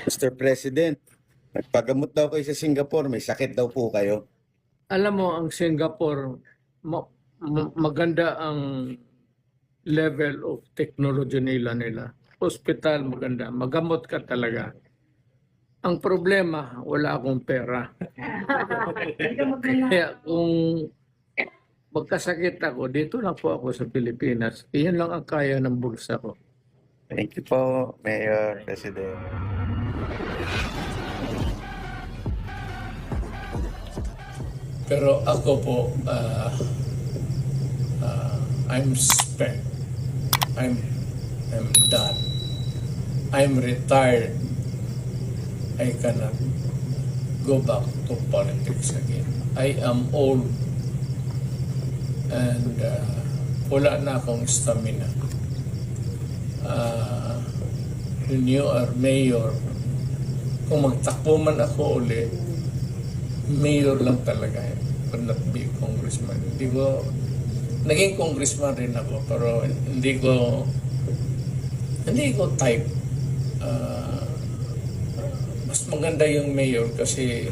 Mr. President, nagpagamot daw kayo sa Singapore, may sakit daw po kayo. Alam mo, ang Singapore, maganda ang level of technology nila. Hospital, maganda. Magamot ka talaga. Ang problema, wala akong pera. Kaya kung magkasakit ako, dito lang po ako sa Pilipinas. Iyan lang ang kaya ng bulsa ko. Thank you po, Mayor, President. Pero ako po, I'm spent. I'm done. I'm retired. I cannot go back to politics again. I am old. And wala na akong stamina. When you are mayor, kung magtakbo man ako ulit, mayor lang talaga. Could not be congressman. Naging congressman rin ako, pero hindi ko type. Mas maganda yung mayor kasi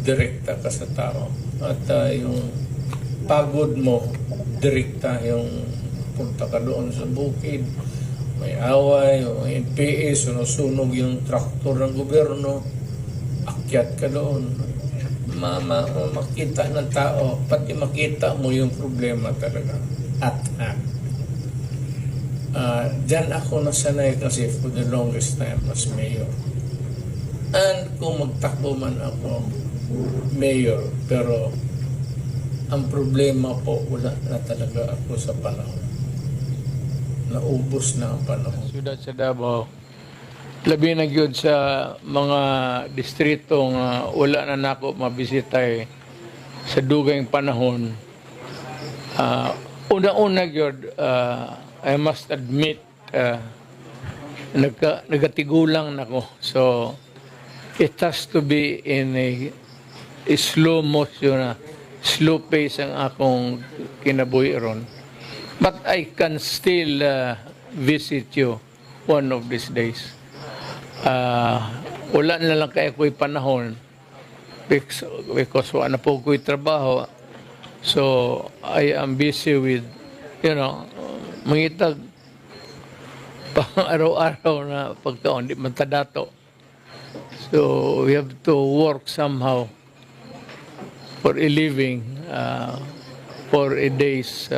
direkta ka sa tao. At yung pagod mo, direkta yung punta ka doon sa bukid. May away, may NPA, sunog yung traktor ng gobyerno. Akyat ka doon. Makita ng tao, pati makita mo yung problema talaga. At dyan ako nasanay kasi for the longest time as mayor. And kung magtakbo man ako mayor, pero ang problema po, wala na talaga ako sa panahon. Naubos na ang panahon. Siyudad sa Davao, labi na gyud sa mga distritong wala na nako mabisita sa dugayng panahon. Una-una gyud, I must admit, nagatigulang nako. So it has to be in a slow motion, slow pace ang akong kinabuhi ron. But I can still visit you one of these days. Wala na lang kaya ko'y panahon because wala na po ko'y trabaho. So I am busy with, mangitag pang araw-araw na pagkaon, di man tadato. So we have to work somehow for a living, for a day's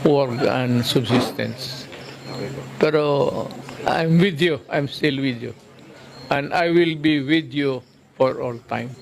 work and subsistence. Pero I'm with you. I'm still with you. And I will be with you for all time.